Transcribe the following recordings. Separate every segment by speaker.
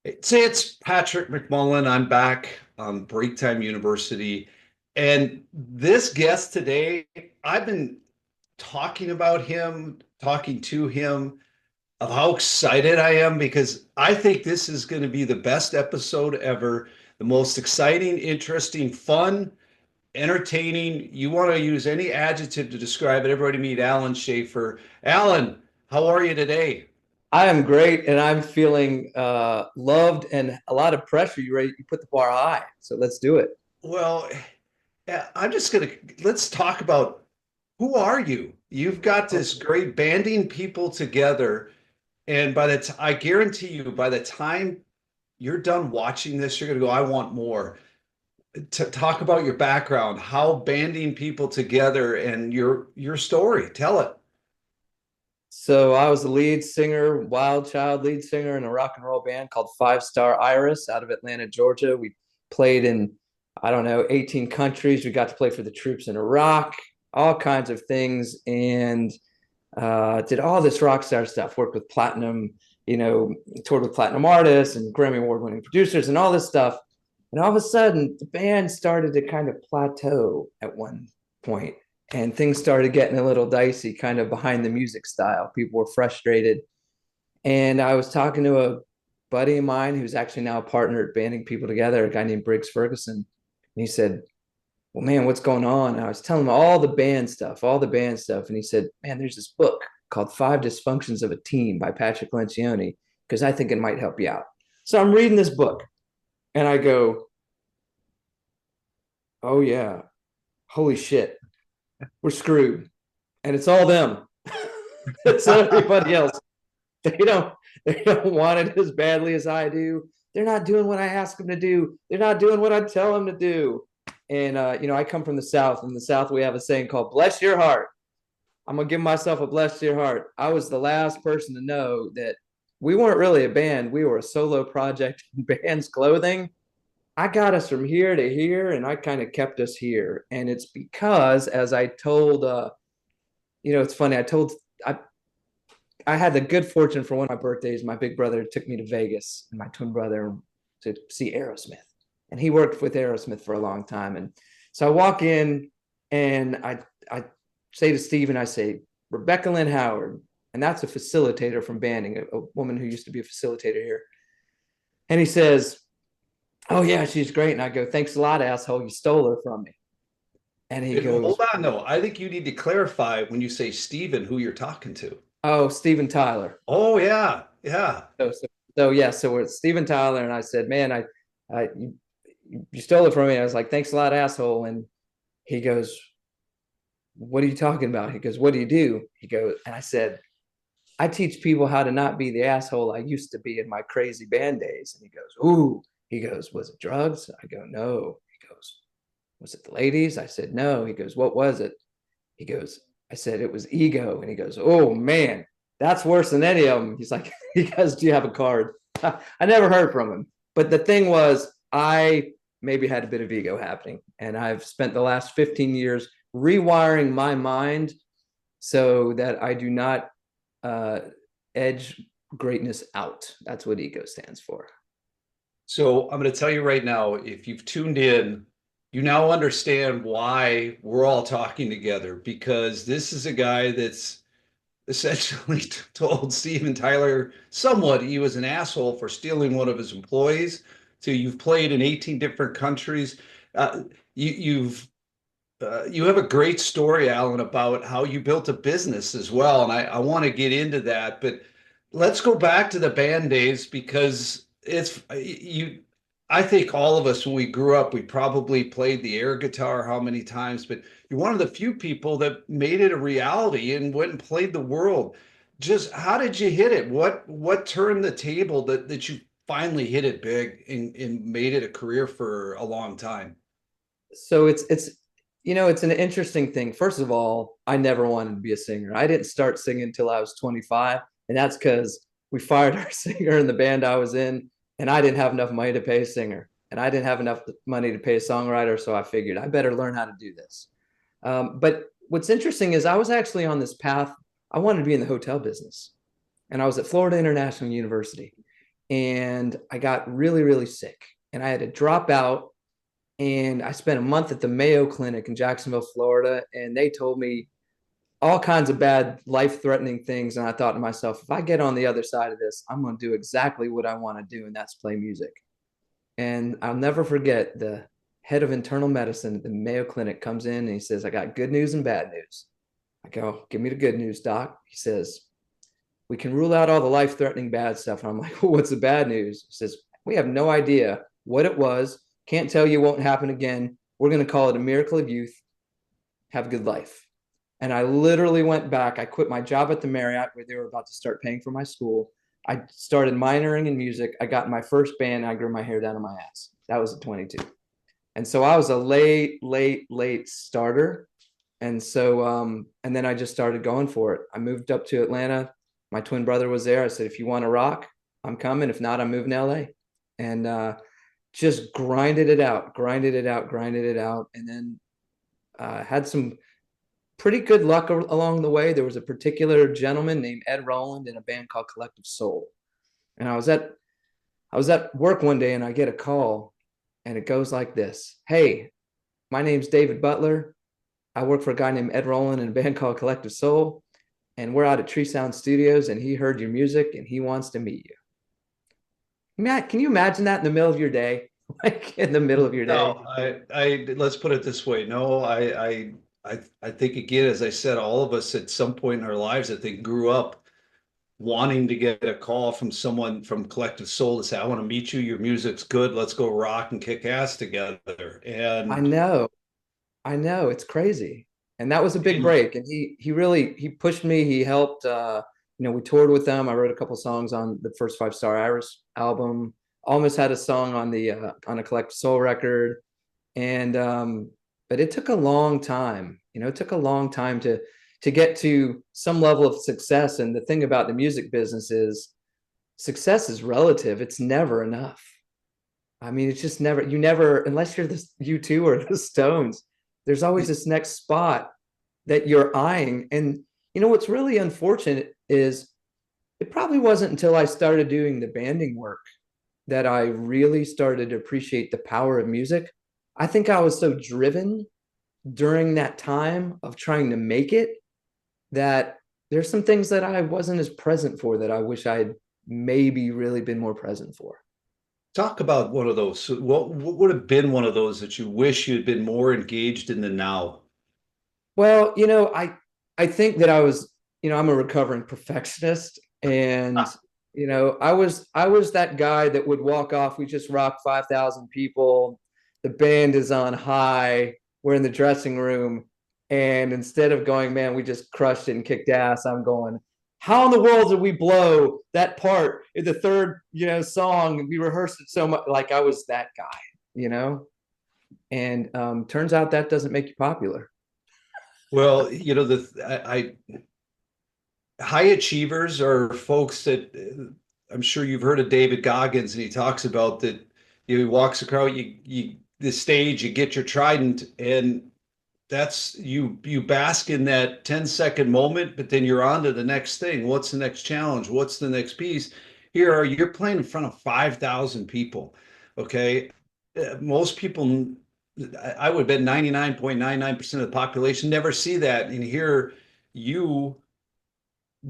Speaker 1: It's Patrick McMullen. I'm back on Break Time University. And this guest today, I've been talking about him, talking to him of how excited I am because I think this is going to be the best episode ever, the most exciting, interesting, fun, entertaining. You want to use any adjective to describe it. Everybody meet Alan Schaefer. Alan, how are you today?
Speaker 2: I am great, and I'm feeling loved and a lot of pressure. You put the bar high, so let's do it.
Speaker 1: Well, yeah, I'm just gonna let's talk about who are you? You've got this great banding people together, and I guarantee you, by the time you're done watching this, you're gonna go, I want more. Talk about your background, how banding people together, and your story. Tell it.
Speaker 2: So I was the lead singer, wild child lead singer in a rock and roll band called Five Star Iris out of Atlanta, Georgia. We played in, I don't know, 18 countries. We got to play for the troops in Iraq, all kinds of things, and did all this rock star stuff. Worked with platinum, toured with platinum artists and Grammy award winning producers and all this stuff. And all of a sudden, the band started to kind of plateau at one point, and things started getting a little dicey, kind of behind the music style. People were frustrated. And I was talking to a buddy of mine who's actually now a partner at banding people together, a guy named Briggs Ferguson. And he said, well, man, what's going on? And I was telling him all the band stuff. And he said, man, there's this book called Five Dysfunctions of a Team by Patrick Lencioni, because I think it might help you out. So I'm reading this book and I go, oh, yeah, holy shit, we're screwed. And it's all them. It's not everybody else. They don't, they don't want it as badly as I do. They're not doing what I ask them to do. They're not doing what I tell them to do. And I come from the South. In the South, we have a saying called "Bless your heart." I'm gonna give myself a bless your heart. I was the last person to know that we weren't really a band. We were a solo project in band's clothing. I got us from here to here, and I kind of kept us here. And it's because, as I told, it's funny. I had the good fortune for one of my birthdays. My big brother took me to Vegas, and my twin brother to see Aerosmith, and he worked with Aerosmith for a long time. And so I walk in, and I say to Steve, I say Rebecca Lynn Howard, and that's a facilitator from banding, a woman who used to be a facilitator here. And he says, "Oh yeah, she's great." And I go, "Thanks a lot, asshole. You stole her from me." And he
Speaker 1: Hold
Speaker 2: goes,
Speaker 1: on, though. I think you need to clarify when you say Steven who you're talking to.
Speaker 2: "Oh, Steven Tyler."
Speaker 1: Oh yeah, yeah.
Speaker 2: So, so, so yeah, so we're Steven Tyler, and I said, "Man, I you stole it from me." I was like, "Thanks a lot, asshole." And he goes, "What are you talking about?" He goes, "What do you do?" He goes, and I said, "I teach people how to not be the asshole I used to be in my crazy band days." And he goes, "Ooh." He goes, "Was it drugs?" I go, "No." He goes, "Was it the ladies?" I said, "No." He goes, "What was it?" He goes, I said, "It was ego." And he goes, "Oh man, that's worse than any of them." He's like, "He goes, do you have a card?" I never heard from him. But the thing was, I maybe had a bit of ego happening. And I've spent the last 15 years rewiring my mind so that I do not uh, edge greatness out. That's what ego stands for.
Speaker 1: So I'm going to tell you right now, if you've tuned in, you now understand why we're all talking together because this is a guy that's essentially told Steven Tyler somewhat he was an asshole for stealing one of his employees. So you've played in 18 different countries. Uh, you have a great story, Alan, about how you built a business as well, and I want to get into that. But let's go back to the band days because it's you. I think all of us, when we grew up, we probably played the air guitar how many times, but you're one of the few people that made it a reality and went and played the world. Just how did you hit it? What turned the table that you finally hit it big and made it a career for a long time?
Speaker 2: So it's an interesting thing. First of all, I never wanted to be a singer. I didn't start singing until I was 25, and that's because we fired our singer in the band I was in, and I didn't have enough money to pay a singer, and I didn't have enough money to pay a songwriter. So I figured I better learn how to do this. But what's interesting is I was actually on this path. I wanted to be in the hotel business, and I was at Florida International University, and I got really, really sick, and I had to drop out. And I spent a month at the Mayo Clinic in Jacksonville, Florida, and they told me all kinds of bad, life-threatening things. And I thought to myself, if I get on the other side of this, I'm going to do exactly what I want to do, and that's play music. And I'll never forget the head of internal medicine at the Mayo Clinic comes in and he says, I got good news and bad news. I go, give me the good news, doc. He says, we can rule out all the life threatening bad stuff. And I'm like, well, what's the bad news? He says, we have no idea what it was. Can't tell you, won't happen again. We're going to call it a miracle of youth. Have a good life. And I literally went back. I quit my job at the Marriott where they were about to start paying for my school. I started minoring in music. I got my first band. I grew my hair down to my ass. That was at 22. And so I was a late starter. And so, and then I just started going for it. I moved up to Atlanta. My twin brother was there. I said, if you want to rock, I'm coming. If not, I'm moving to LA. And just grinded it out, grinded it out, grinded it out. And then had some pretty good luck along the way. There was a particular gentleman named Ed Rowland in a band called Collective Soul. And I was at work one day and I get a call and it goes like this. Hey, my name's David Butler. I work for a guy named Ed Rowland in a band called Collective Soul. And we're out at Tree Sound Studios and he heard your music and he wants to meet you. Matt, can you imagine that in the middle of your day? Like in the middle of your day?
Speaker 1: No, let's put it this way. No, I think again, as I said, all of us at some point in our lives, I think, grew up wanting to get a call from someone from Collective Soul to say, I want to meet you. Your music's good. Let's go rock and kick ass together.
Speaker 2: I
Speaker 1: And,
Speaker 2: know. I know it's crazy. And that was a big
Speaker 1: and
Speaker 2: break. And he really he pushed me. He helped we toured with them. I wrote a couple songs on the first Five Star Iris album. Almost had a song on a Collective Soul record. And but it took a long time. It took a long time to get to some level of success. And the thing about the music business is success is relative. It's never enough. I mean, it's just never, you never, unless you're the U2 or the Stones, there's always this next spot that you're eyeing. And what's really unfortunate is it probably wasn't until I started doing the banding work that I really started to appreciate the power of music. I think I was so driven during that time of trying to make it that there's some things that I wasn't as present for that I wish I had maybe really been more present for.
Speaker 1: talk about one of those. So what would have been one of those that you wish you'd been more engaged in the now?
Speaker 2: Well, I think that I'm a recovering perfectionist, and I was that guy that would walk off. We just rocked 5,000 people. The band is on high. We're in the dressing room, and instead of going, man, we just crushed it and kicked ass, I'm going, how in the world did we blow that part in the third, song? We rehearsed it so much. Like I was that guy, you know. And turns out that doesn't make you popular.
Speaker 1: Well, high achievers are folks that I'm sure you've heard of David Goggins, and he talks about that. He walks across the stage, you get your trident, and that's you bask in that 10-second moment, but then you're on to the next thing. What's the next challenge? What's the next piece? You're playing in front of 5,000 people. Okay. Most people, I would bet 99.99% of the population never see that. And here you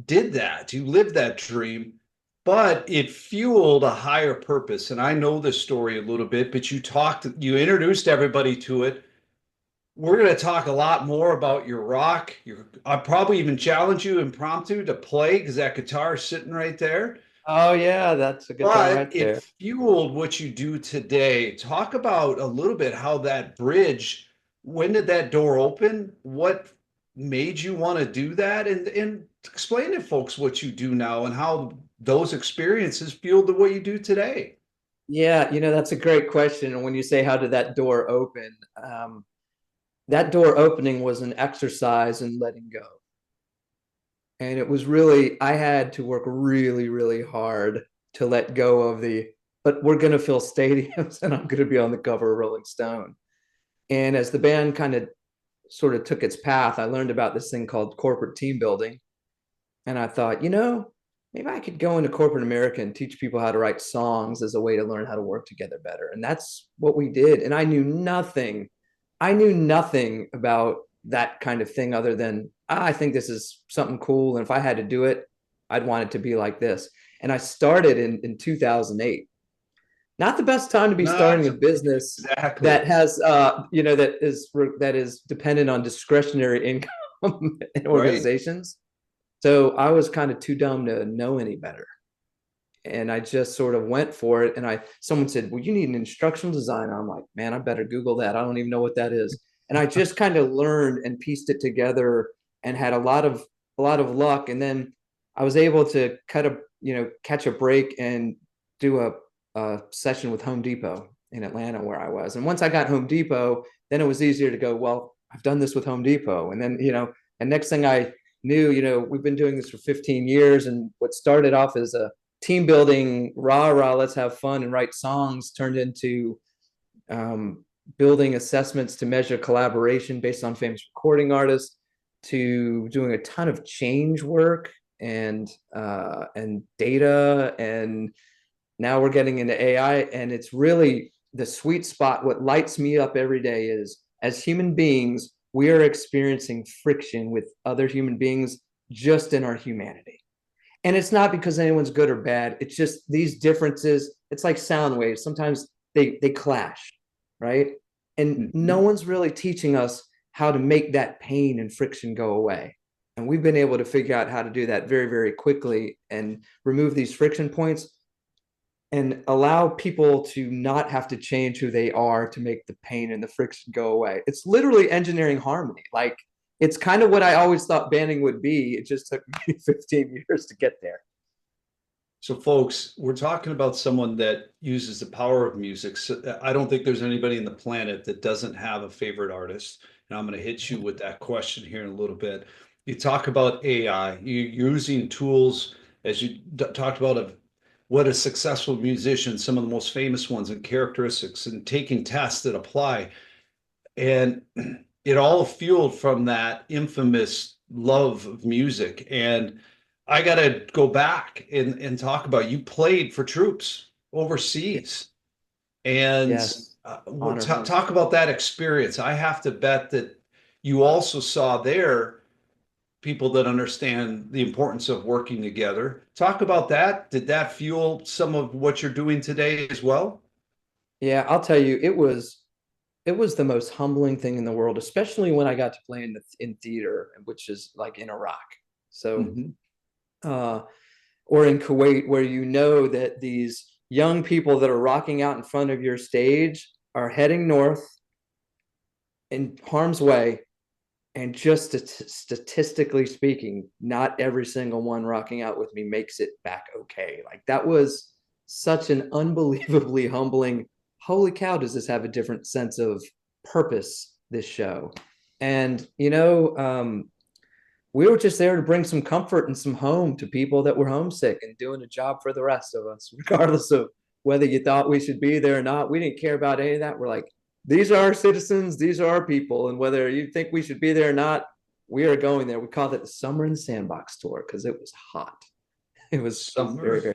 Speaker 1: did that. You lived that dream, but it fueled a higher purpose. And I know this story a little bit, but you introduced everybody to it. We're going to talk a lot more about your rock. I'll probably even challenge you impromptu to play because that guitar is sitting right there.
Speaker 2: Oh yeah, that's a guitar
Speaker 1: But
Speaker 2: right
Speaker 1: it
Speaker 2: there.
Speaker 1: fueled what you do today. Talk about a little bit how that bridge, when did that door open? What made you want to do that? And explain to folks what you do now and how those experiences fueled the way you do today.
Speaker 2: Yeah, that's a great question. And when you say how did that door open, that door opening was an exercise in letting go. And it was really, I had to work really, really hard to let go of but we're going to fill stadiums and I'm going to be on the cover of Rolling Stone. And as the band kind of sort of took its path, I learned about this thing called corporate team building. And I thought, maybe I could go into corporate America and teach people how to write songs as a way to learn how to work together better. And that's what we did. And I knew nothing. I knew nothing about that kind of thing other than I think this is something cool. And if I had to do it, I'd want it to be like this. And I started in 2008. Not the best time to be starting
Speaker 1: Not
Speaker 2: a business that
Speaker 1: exactly.
Speaker 2: has that is dependent on discretionary income in
Speaker 1: Right.
Speaker 2: organizations. So I was kind of too dumb to know any better. And I just sort of went for it. And someone said, well, you need an instructional designer. I'm like, man, I better Google that. I don't even know what that is. And I just kind of learned and pieced it together and had a lot of luck. And then I was able to catch a break and do a session with Home Depot in Atlanta where I was. And once I got Home Depot, then it was easier to go, well, I've done this with Home Depot. And then, and next thing I knew, we've been doing this for 15 years. And what started off as a team building, rah, rah, let's have fun and write songs turned into um, building assessments to measure collaboration based on famous recording artists, to doing a ton of change work and data, and now we're getting into AI. And it's really the sweet spot. What lights me up every day is, as human beings, we are experiencing friction with other human beings just in our humanity. And it's not because anyone's good or bad. It's just these differences. It's like sound waves. Sometimes they clash, right? And no
Speaker 1: Mhm.
Speaker 2: one's really teaching us how to make that pain and friction go away. And we've been able to figure out how to do that very, very quickly and remove these friction points and allow people to not have to change who they are to make the pain and the friction go away. It's literally engineering harmony. Like, it's kind of what I always thought banding would be. It just took me 15 years to get there.
Speaker 1: So, folks, we're talking about someone that uses the power of music. So I don't think there's anybody in the planet that doesn't have a favorite artist. And I'm going to hit you with that question here in a little bit. You talk about AI, you using tools, as you talked about, of what a successful musician, some of the most famous ones and characteristics, and taking tests that apply. And it all fueled from that infamous love of music. And I got to go back and talk about, you played for troops overseas. And
Speaker 2: Yes.
Speaker 1: we'll
Speaker 2: Honor home.
Speaker 1: talk about that experience. I have to bet that you also saw there people that understand the importance of working together. Talk about that. Did that fuel some of what you're doing today as well?
Speaker 2: Yeah, I'll tell you, it was the most humbling thing in the world, especially when I got to play in theater, which is like in Iraq. So
Speaker 1: Mhm.
Speaker 2: uh or in Kuwait, where you know that these young people that are rocking out in front of your stage are heading north in harm's way. And just statistically speaking, not every single one rocking out with me makes it back okay. Like, that was such an unbelievably humbling. Holy cow, does this have a different sense of purpose, this show? And we were just there to bring some comfort and some home to people that were homesick and doing a job for the rest of us, regardless of whether you thought we should be there or not. We didn't care about any of that. We're like, these are our citizens, these are our people. And whether you think we should be there or not, we are going there. We called it the Summer in the Sandbox tour because it was hot. It was very,
Speaker 1: Summer,
Speaker 2: very,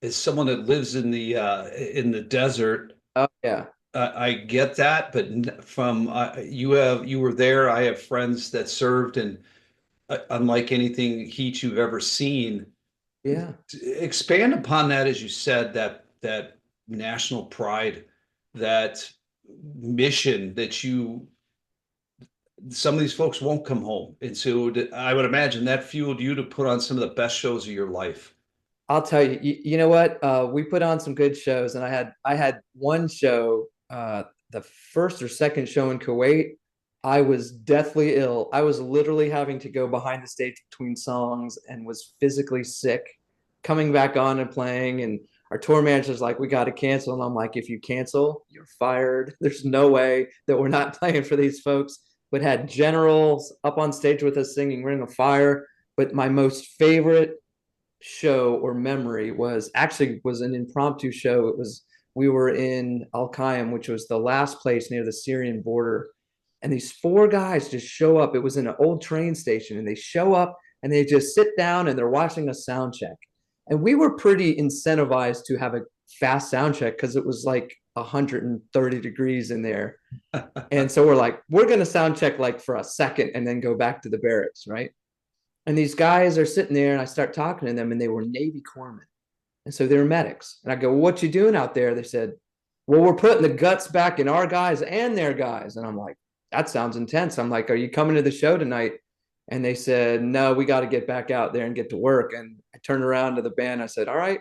Speaker 1: as someone that lives in the desert,
Speaker 2: oh, yeah.
Speaker 1: I get that, but from you were there. I have friends that served, and unlike anything heat you've ever seen,
Speaker 2: Yeah.
Speaker 1: expand upon that as you said, that national pride, that mission that you, some of these folks won't come home, and so I would imagine that fueled you to put on some of the best shows of your life.
Speaker 2: I'll tell you, you know what? We put on some good shows, and I had one show, the first or second show in Kuwait. I was deathly ill. I was literally having to go behind the stage between songs and was physically sick, coming back on and playing. And our tour manager's like, "We got to cancel." And I'm like, "If you cancel, you're fired. There's no way that we're not playing for these folks." But had generals up on stage with us singing Ring of Fire. But my most favorite show or memory was an impromptu show. We were in Al Qaim, which was the last place near the Syrian border, and these four guys just show up. It was in an old train station, and they show up and they just sit down and they're watching a sound check. And we were pretty incentivized to have a fast sound check because it was like 130 degrees in there. And so we're like, we're going to sound check like for a second and then go back to the barracks, right? And these guys are sitting there, and I start talking to them, and they were Navy corpsmen. And so they were medics. And I go, well, what you doing out there? They said, well, we're putting the guts back in our guys and their guys. And I'm like, that sounds intense. I'm like, are you coming to the show tonight? And they said, no, we got to get back out there and get to work. And I turned around to the band. I said, all right,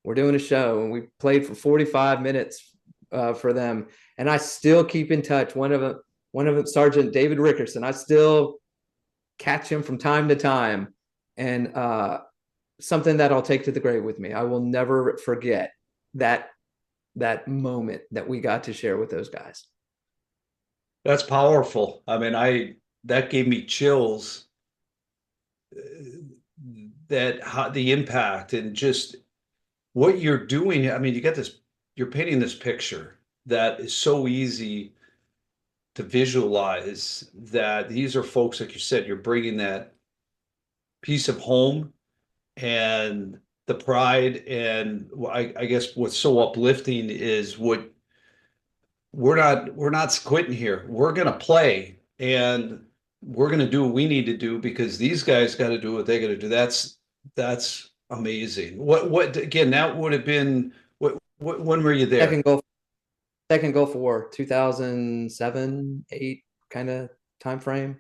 Speaker 2: we're doing a show. And we played for 45 minutes for them. And I still keep in touch. One of them, Sergeant David Rickerson, I still catch him from time to time. And something that I'll take to the grave with me. I will never forget that moment that we got to share with those guys.
Speaker 1: That's powerful. I mean, that gave me chills. That how the impact and just what you're doing. I mean, you're painting this picture that is so easy to visualize, that these are folks, like you said, you're bringing that piece of home and the pride. And I guess what's so uplifting is we're not quitting here. We're gonna play, and we're gonna do what we need to do because these guys got to do what they got to do. That's amazing. What again? That would have been what when were you there?
Speaker 2: Second Gulf War, 2007, 8 kind of time frame.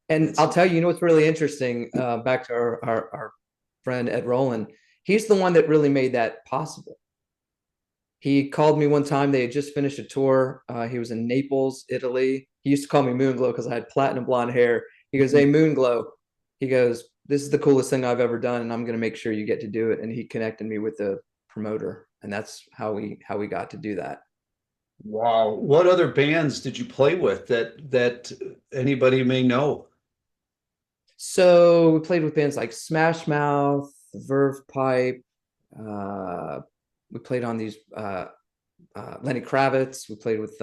Speaker 2: And
Speaker 1: It's
Speaker 2: I'll tell you, what's really interesting, back to our friend Ed Rowland, he's the one that really made that possible. He called me one time. They had just finished a tour. He was in Naples, Italy. He used to call me Moonglow because I had platinum blonde hair. He goes, hey, Moonglow. He goes, this is the coolest thing I've ever done, and I'm going to make sure you get to do it. And he connected me with the promoter, and that's how we got to do that.
Speaker 1: wow. What other bands did you play with that anybody may know?
Speaker 2: So we played with bands like Smash Mouth, Verve Pipe. Uh, we played on these Lenny Kravitz. We played with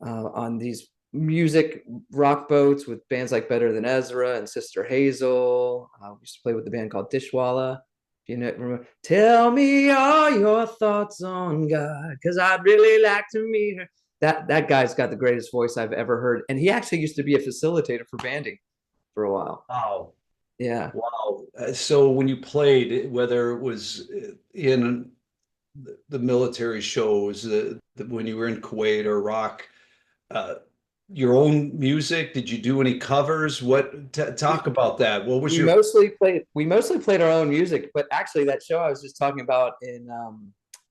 Speaker 2: on these music rock boats with bands like Better Than Ezra and Sister Hazel. We used to play with the band called Dishwalla. You know, remember, tell me all your thoughts on God, because I'd really like to meet her. That guy's got the greatest voice I've ever heard, and he actually used to be a facilitator for banding for a while.
Speaker 1: Wow.
Speaker 2: Yeah.
Speaker 1: Wow. So when you played, whether it was in the military shows, when you were in Kuwait or Iraq, uh, your own music, did you do any covers? Talk
Speaker 2: We
Speaker 1: about that. What was
Speaker 2: we
Speaker 1: your,
Speaker 2: mostly played our own music, but actually that show I was just talking about in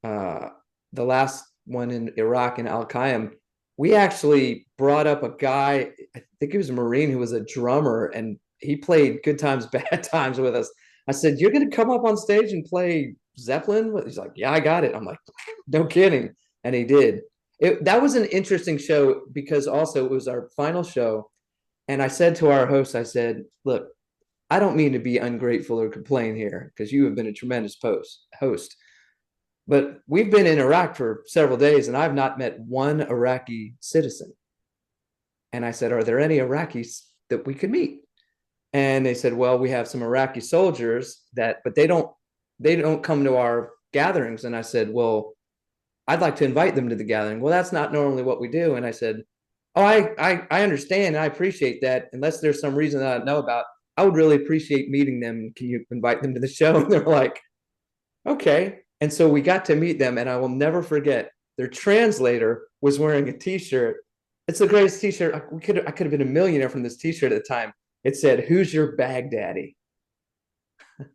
Speaker 2: the last one in Iraq in Al Qaim, we actually brought up a guy, I think he was a Marine who was a drummer, and he played Good Times, Bad Times with us. I said, you're gonna come up on stage and play Zeppelin? He's like, yeah, I got it. I'm like, no kidding. And he did. That was an interesting show because also it was our final show. And I said to our host, I said, look, I don't mean to be ungrateful or complain here because you have been a tremendous host. But we've been in Iraq for several days and I've not met one Iraqi citizen. And I said, are there any Iraqis that we could meet? And they said, well, we have some Iraqi soldiers but they don't come to our gatherings. And I said, well, I'd like to invite them to the gathering. Well, that's not normally what we do. And I said, oh, I understand. And I appreciate that. Unless there's some reason that I know about, I would really appreciate meeting them. Can you invite them to the show? And they're like, okay. And so we got to meet them. And I will never forget, their translator was wearing a t-shirt. It's the greatest t-shirt. I could have been a millionaire from this t-shirt at the time. It said, who's your bag daddy?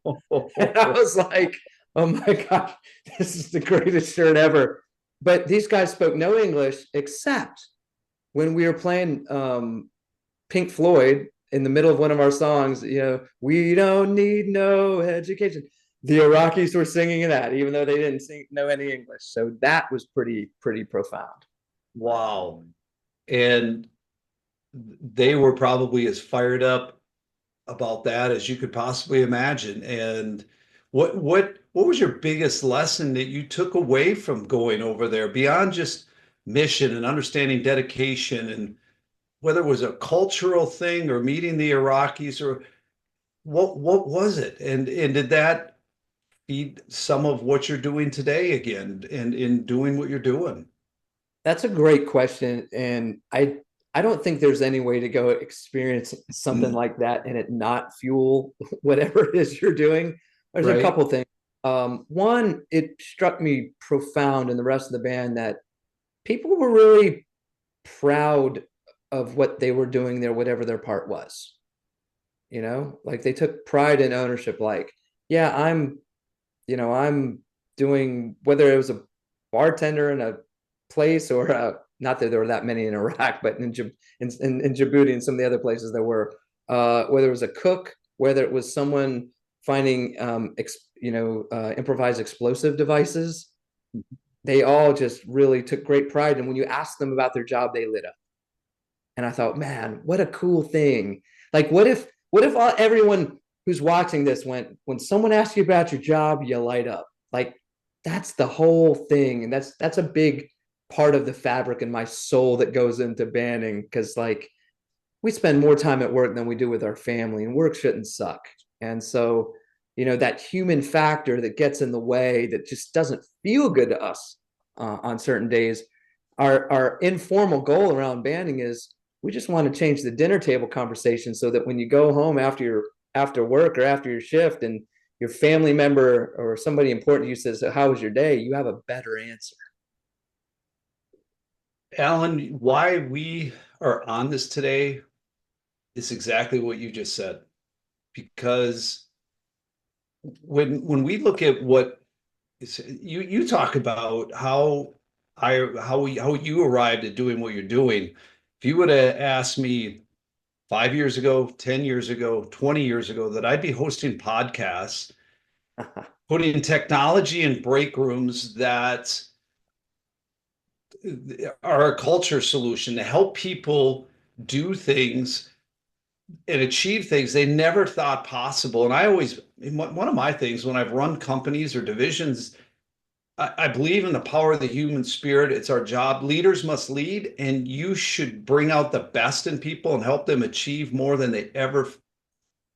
Speaker 2: And I was like, oh my gosh, this is the greatest shirt ever. But these guys spoke no English except when we were playing Pink Floyd in the middle of one of our songs, we don't need no education. The Iraqis were singing that, even though they didn't know any English. So that was pretty profound.
Speaker 1: wow. And they were probably as fired up about that as you could possibly imagine. And what was your biggest lesson that you took away from going over there beyond just mission and understanding dedication, and whether it was a cultural thing or meeting the Iraqis, or what was it? And did that feed some of what you're doing today again and in doing what you're doing?
Speaker 2: That's a great question. And I don't think there's any way to go experience something like that and it not fuel whatever it is you're doing. There's a
Speaker 1: Right?
Speaker 2: couple things. One, it struck me profound in the rest of the band that people were really proud of what they were doing there, whatever their part was. Like they took pride in ownership. Like, yeah, I'm doing, whether it was a bartender in a place or not that there were that many in Iraq, but in Djibouti and some of the other places there were, whether it was a cook, whether it was someone finding, improvised explosive devices, they all just really took great pride. And when you ask them about their job, they lit up. And I thought, man, what a cool thing. Like, what if everyone who's watching this went, when someone asks you about your job, you light up. Like, that's the whole thing. And that's a big part of the fabric in my soul that goes into banding. Cause like we spend more time at work than we do with our family, and work shouldn't suck. And so, that human factor that gets in the way, that just doesn't feel good to us on certain days. Our informal goal around banding is we just want to change the dinner table conversation so that when you go home after work or after your shift and your family member or somebody important to you says, "So how was your day?" you have a better answer.
Speaker 1: Alan, why we are on this today is exactly what you just said. Because when we look at what you talk about how you arrived at doing what you're doing. If you would have asked me 5 years ago, 10 years ago, 20 years ago that I'd be hosting podcasts, putting technology in break rooms that are a culture solution to help people do things and achieve things they never thought possible. And I always, one of my things when I've run companies or divisions, I believe in the power of the human spirit. It's our job. Leaders must lead, and you should bring out the best in people and help them achieve more than they ever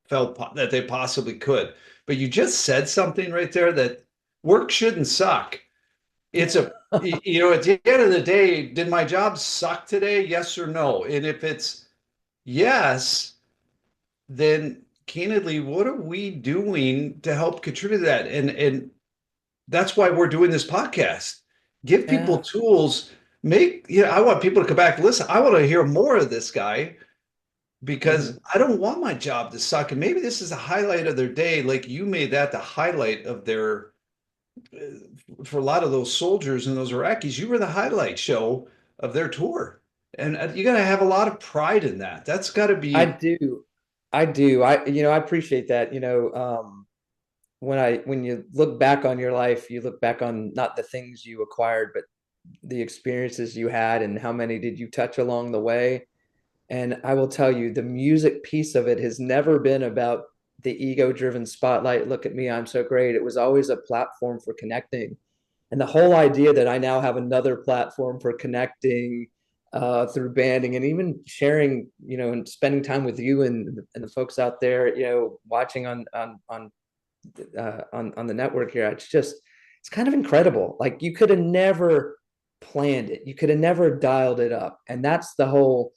Speaker 1: felt that they possibly could. But you just said something right there that work shouldn't suck. It's a, at the end of the day, did my job suck today? Yes or no? And if it's yes, then candidly, what are we doing to help contribute to that? And that's why we're doing this podcast. Give people
Speaker 2: Yeah.
Speaker 1: tools. I want people to come back and listen. I want to hear more of this guy because
Speaker 2: Mhm.
Speaker 1: I don't want my job to suck. And maybe this is a highlight of their day. Like you made that the highlight of for a lot of those soldiers and those Iraqis, you were the highlight show of their tour. And you got to have a lot of pride in that. That's got to
Speaker 2: I
Speaker 1: be,
Speaker 2: do. I do. I appreciate that. When you look back on your life, you look back on not the things you acquired, but the experiences you had and how many did you touch along the way. And I will tell you, the music piece of it has never been about the ego-driven spotlight. Look at me, I'm so great. It was always a platform for connecting. And the whole idea that I now have another platform for connecting through banding and even sharing, and spending time with you and the folks out there, watching on the network here. It's kind of incredible. Like you could have never planned it. You could have never dialed it up. And that's the whole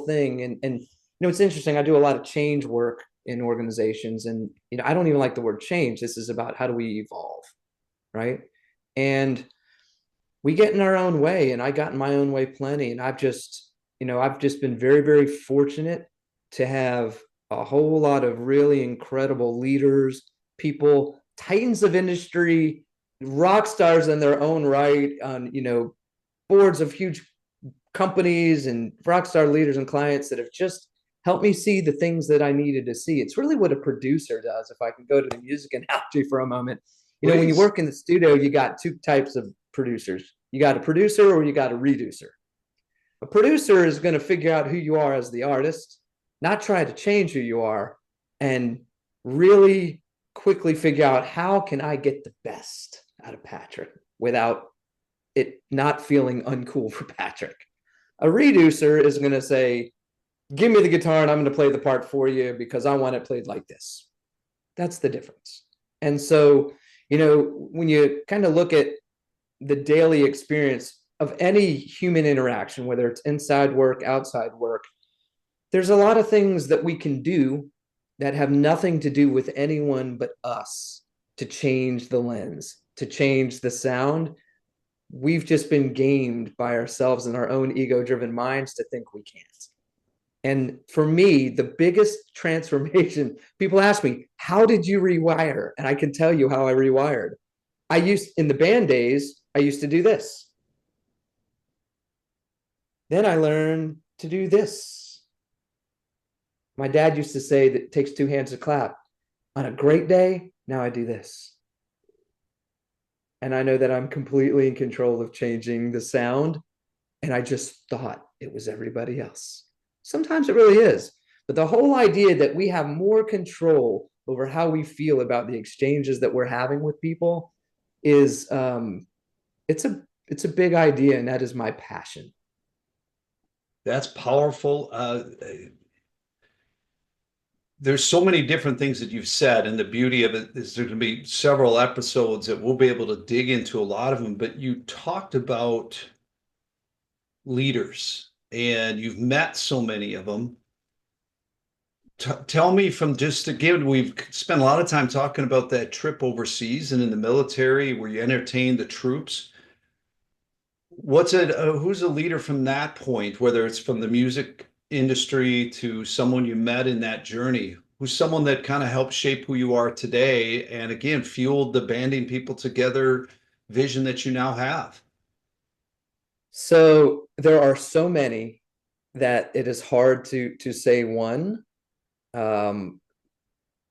Speaker 2: thing. And it's interesting. I do a lot of change work in organizations, and I don't even like the word change. This is about how do we evolve, right? And we get in our own way, and I got in my own way plenty. And I've just been very, very fortunate to have a whole lot of really incredible leaders, people, titans of industry, rock stars in their own right, on boards of huge companies and rock star leaders and clients that have just helped me see the things that I needed to see. It's really what a producer does. If I can go to the music analogy for a moment, when you
Speaker 1: please.
Speaker 2: work in the studio, you got two types of producers. You got a producer or you got a reducer. A producer is going to figure out who you are as the artist, not try to change who you are, and really quickly figure out how can I get the best out of Patrick without it not feeling uncool for Patrick. A reducer is going to say, give me the guitar and I'm going to play the part for you because I want it played like this. That's the difference. And so, when you kind of look at the daily experience of any human interaction, whether it's inside work, outside work, there's a lot of things that we can do that have nothing to do with anyone but us to change the lens, to change the sound. We've just been gamed by ourselves and our own ego driven minds to think we can't. And for me, the biggest transformation, people ask me, how did you rewire? And I can tell you how I rewired. In the band days, I used to do this. Then I learned to do this. My dad used to say that it takes two hands to clap. On a great day, now I do this. And I know that I'm completely in control of changing the sound. And I just thought it was everybody else. Sometimes it really is. But the whole idea that we have more control over how we feel about the exchanges that we're having with people is it's a big idea, and that is my passion.
Speaker 1: That's powerful. There's so many different things that you've said, and the beauty of it is there's going to be several episodes that we'll be able to dig into a lot of them. But you talked about leaders, and you've met so many of them. Tell me, from just to give, we've spent a lot of time talking about that trip overseas and in the military where you entertain the troops. What's it? Who's a leader from that point, whether it's from the music industry to someone you met in that journey? Who's someone that kind of helped shape who you are today and again fueled the banding people together vision that you now have?
Speaker 2: So there are so many that it is hard to say one. Um,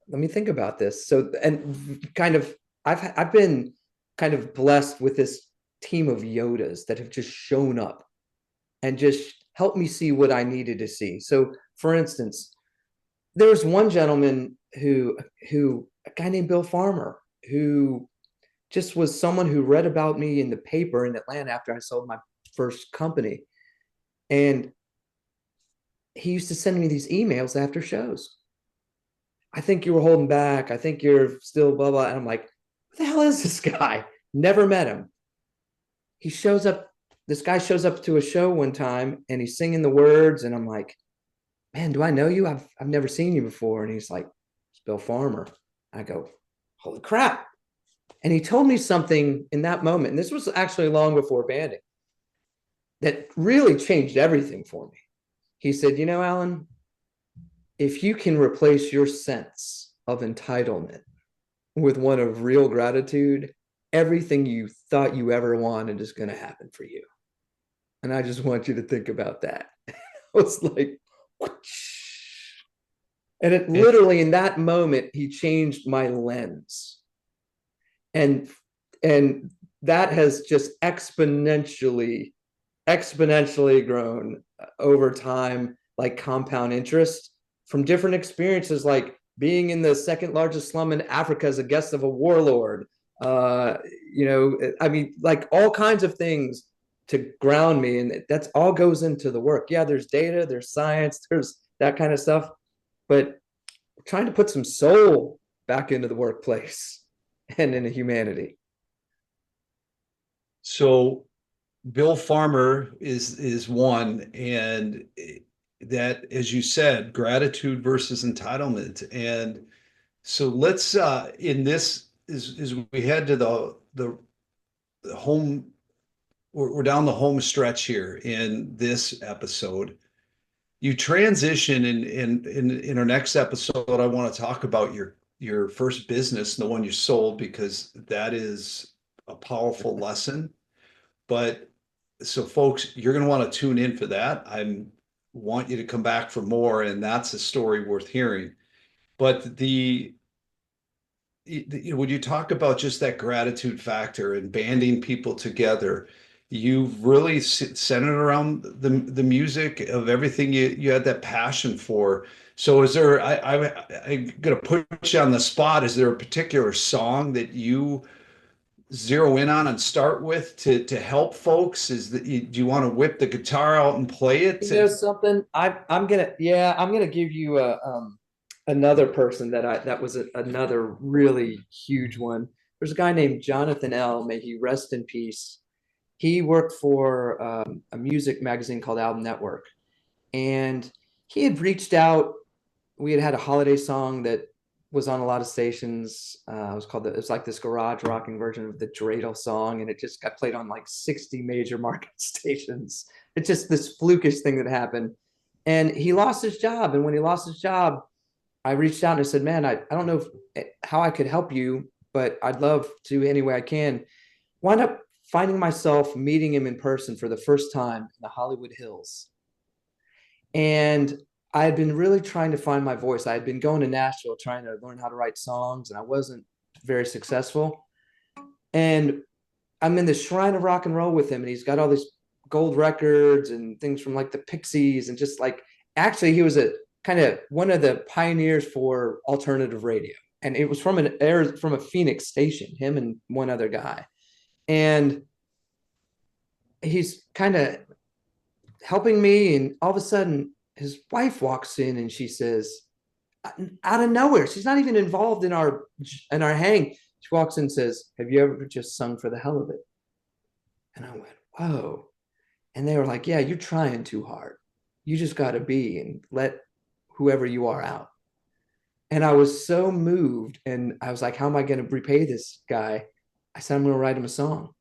Speaker 2: Let me think about this. So, and kind of, I've been kind of blessed with this team of Yodas that have just shown up and just helped me see what I needed to see. So, for instance, there was one gentleman who a guy named Bill Farmer, who just was someone who read about me in the paper in Atlanta after I sold my first company, and he used to send me these emails after shows. I think you were holding back. I think you're still blah blah. And I'm like, what the hell is this guy? Never met him. He shows up. This guy shows up to a show one time and he's singing the words, and I'm like, man, do I know you? I've never seen you before. And he's like, it's Bill Farmer. I go, holy crap. And he told me something in that moment, and this was actually long before banding, that really changed everything for me. He said, Alan, if you can replace your sense of entitlement with one of real gratitude, everything you thought you ever wanted is going to happen for you. And I just want you to think about that. I was like, whoosh. And it literally in that moment, he changed my lens. And that has just exponentially grown over time, like compound interest from different experiences, like being in the second largest slum in Africa as a guest of a warlord. I mean, like all kinds of things to ground me, and that's all goes into the work. Yeah, there's data, there's science, there's that kind of stuff, but trying to put some soul back into the workplace and into humanity.
Speaker 1: So Bill Farmer is one, and that, as you said, gratitude versus entitlement. And so let's in this is we head to the home. We're down the home stretch here in this episode. You transition in our next episode. I want to talk about your first business and the one you sold, because that is a powerful lesson. But so folks, you're going to want to tune in for that. I want you to come back for more, and that's a story worth hearing. But when you talk about just that gratitude factor and banding people together, you've really centered around the music of everything you had that passion for. So is there, I'm going to put you on the spot. Is there a particular song that you zero in on and start with to help folks? Do you want to whip the guitar out and play it?
Speaker 2: Something I'm gonna give you another person that was another really huge one. There's a guy named Jonathan L. May he rest in peace. He worked for a music magazine called Album Network, and he had reached out. We had a holiday song that was on a lot of stations. It was like this garage rocking version of the dreidel song, and it just got played on like 60 major market stations. It's just this flukish thing that happened. And he lost his job. And when he lost his job, I reached out and I said, man, I don't know how I could help you, but I'd love to any way I can. Wound up finding myself meeting him in person for the first time in the Hollywood Hills. And I had been really trying to find my voice. I had been going to Nashville trying to learn how to write songs, and I wasn't very successful. And I'm in the shrine of rock and roll with him, and he's got all these gold records and things from like the Pixies, and just like actually he was a kind of one of the pioneers for alternative radio. And it was from from a Phoenix station, him and one other guy. And he's kind of helping me, and all of a sudden his wife walks in and she says, out of nowhere, she's not even involved in our hang, she walks in and says, have you ever just sung for the hell of it? And I went, whoa. And they were like, yeah, you're trying too hard, you just got to be and let whoever you are out. And I was so moved, and I was like, how am I going to repay this guy? I said, I'm going to write him a song.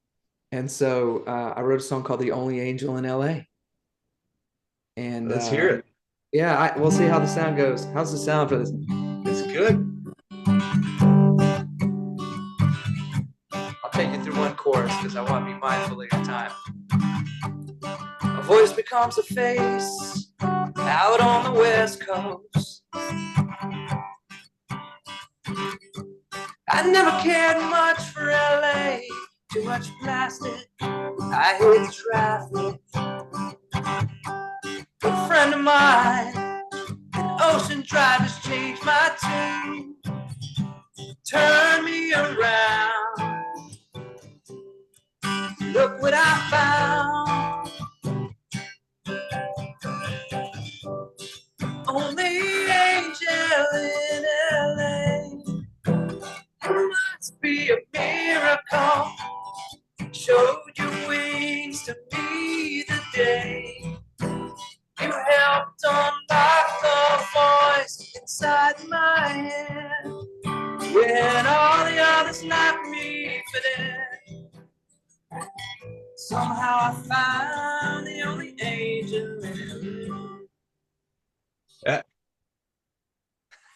Speaker 2: And so I wrote a song called The Only Angel in LA. And
Speaker 1: Let's hear it.
Speaker 2: yeah, we'll see how the sound goes. How's the sound for this?
Speaker 1: It's good.
Speaker 2: I'll take you through one chorus because I want to be mindful of your time. A voice becomes a face out on the West Coast. I never cared much for LA, too much plastic, I hate the traffic. A friend of mine, an ocean drive has changed my tune. Turn me around, look what I found. Only angel in LA, you must be a miracle. Showed your wings to me the day you helped unlock the voice inside my head when all the others knocked me for dead. Somehow I found the only angel in LA.
Speaker 1: Yeah.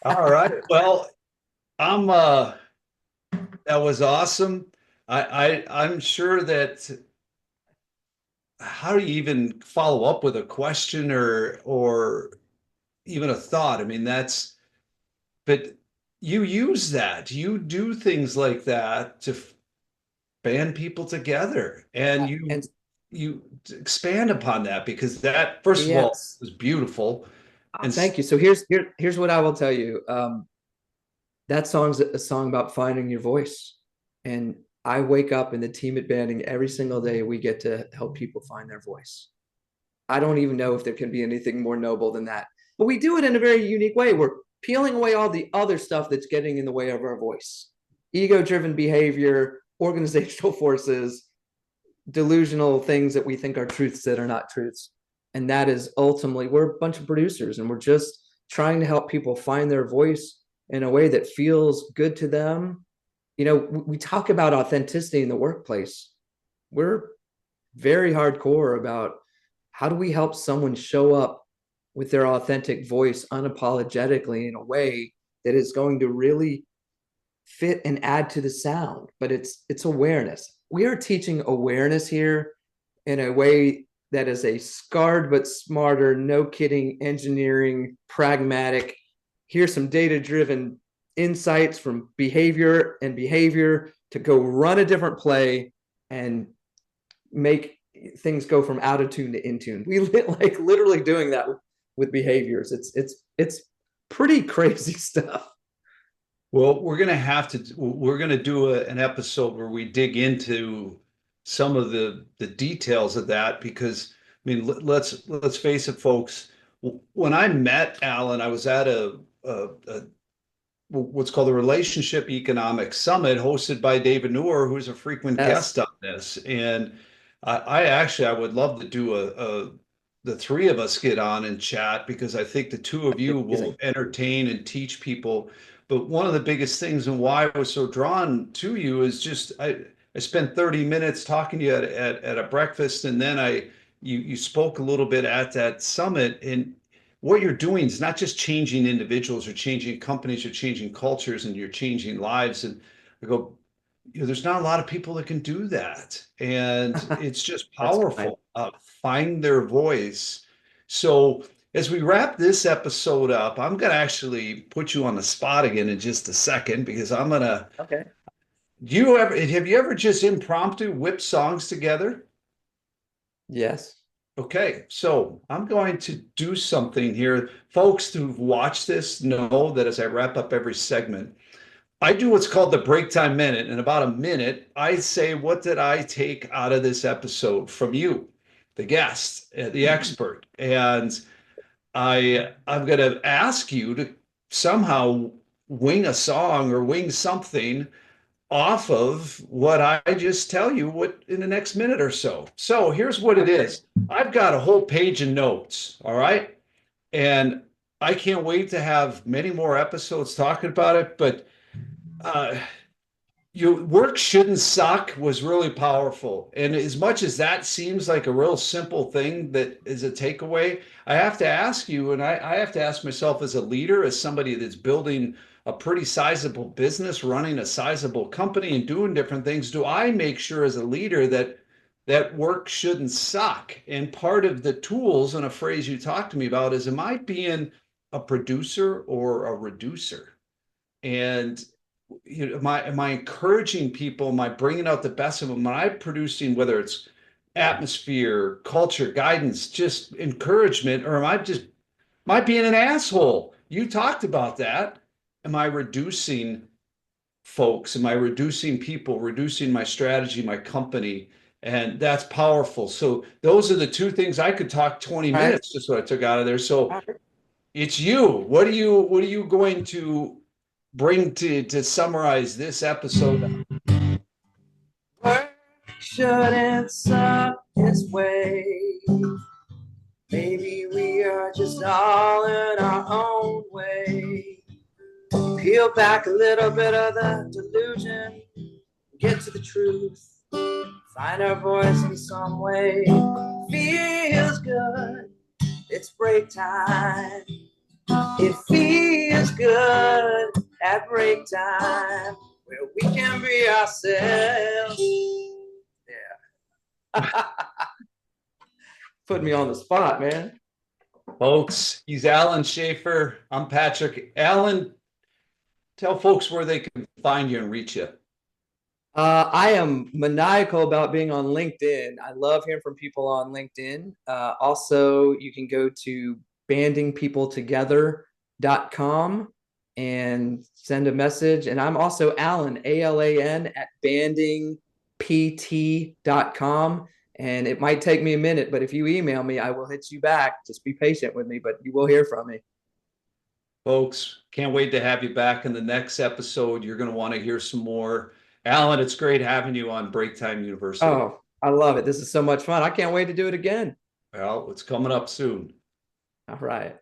Speaker 1: All right. Well, I'm that was awesome. I'm sure that how do you even follow up with a question or even a thought? I mean, but you use that. You do things like that to band people together, and
Speaker 2: And
Speaker 1: you expand upon that because that, first of all,
Speaker 2: yes,
Speaker 1: was beautiful. And
Speaker 2: thank you. So here's what I will tell you. That song's a song about finding your voice. And I wake up in the team at Banding every single day. We get to help people find their voice. I don't even know if there can be anything more noble than that. But we do it in a very unique way. We're peeling away all the other stuff that's getting in the way of our voice. Ego-driven behavior, organizational forces, delusional things that we think are truths that are not truths. And that is ultimately, we're a bunch of producers, and we're just trying to help people find their voice in a way that feels good to them. You know, we talk about authenticity in the workplace. We're very hardcore about how do we help someone show up with their authentic voice unapologetically in a way that is going to really fit and add to the sound. But it's awareness. We are teaching awareness here in a way that is a scarred but smarter, no kidding, engineering, pragmatic. Here's some data driven insights from behavior to go run a different play and make things go from out of tune to in tune. We like literally doing that with behaviors. It's pretty crazy stuff.
Speaker 1: well, we're going to do an episode where we dig into some of the details of that because I mean, let's face it, folks. When I met Alan, I was at what's called the Relationship Economics Summit, hosted by David Noor, who's a frequent
Speaker 2: Yes.
Speaker 1: guest on this. And I would love to do the three of us get on and chat, because I think the two of you will
Speaker 2: Amazing.
Speaker 1: entertain and teach people. But one of the biggest things and why I was so drawn to you is just I spent 30 minutes talking to you at a breakfast, and then you spoke a little bit at that summit, and what you're doing is not just changing individuals or changing companies or changing cultures, and you're changing lives. And I go, there's not a lot of people that can do that. And it's just
Speaker 2: That's kind.
Speaker 1: powerful. Find their voice. So as we wrap this episode up, I'm going to actually put you on the spot again in just a second, because I'm going to,
Speaker 2: Okay.
Speaker 1: have you ever just impromptu whipped songs together?
Speaker 2: Yes.
Speaker 1: Okay, so I'm going to do something here. Folks who've watched this know that as I wrap up every segment, I do what's called the break time minute. In about a minute, I say, what did I take out of this episode from you, the guest, the expert? And I'm going to ask you to somehow wing a song or wing something off of what I just tell you what in the next minute or so. So here's what it
Speaker 2: Okay.
Speaker 1: is. I've got a whole page of notes, all right? And I can't wait to have many more episodes talking about it, but uh your work shouldn't suck was really powerful. And as much as that seems like a real simple thing that is a takeaway, I have to ask you, and I have to ask myself as a leader, as somebody that's building a pretty sizable business, running a sizable company and doing different things, do I make sure as a leader that that work shouldn't suck? And part of the tools, and a phrase you talked to me about, is, am I being a producer or a reducer? And am I encouraging people? Am I bringing out the best of them? Am I producing, whether it's atmosphere, culture, guidance, just encouragement, or am I being an asshole? You talked about that. Am I reducing folks? Am I reducing people, reducing my strategy, my company? And that's powerful. So those are the two things. I could talk 20
Speaker 2: All right.
Speaker 1: minutes, just what I took out of there. So
Speaker 2: All right.
Speaker 1: it's you. What are you going to bring to summarize this episode?
Speaker 2: Work shouldn't suck this way. Maybe we are just all in our own way. Peel back a little bit of the delusion, get to the truth, find our voice in some way. Feels good, it's break time. It feels good at break time, where we can be ourselves. Yeah. Put me on the spot, man.
Speaker 1: Folks, he's Alan Schaefer. I'm Patrick. Alan, tell folks where they can find you and reach you.
Speaker 2: I am maniacal about being on LinkedIn. I love hearing from people on LinkedIn. Also, you can go to bandingpeopletogether.com and send a message. And I'm also Alan, ALAN, at bandingpt.com. And it might take me a minute, but if you email me, I will hit you back. Just be patient with me, but you will hear from me.
Speaker 1: Folks, can't wait to have you back in the next episode. You're going to want to hear some more. Alan, it's great having you on Break Time University.
Speaker 2: Oh, I love it. This is so much fun. I can't wait to do it again.
Speaker 1: Well, it's coming up soon.
Speaker 2: All right.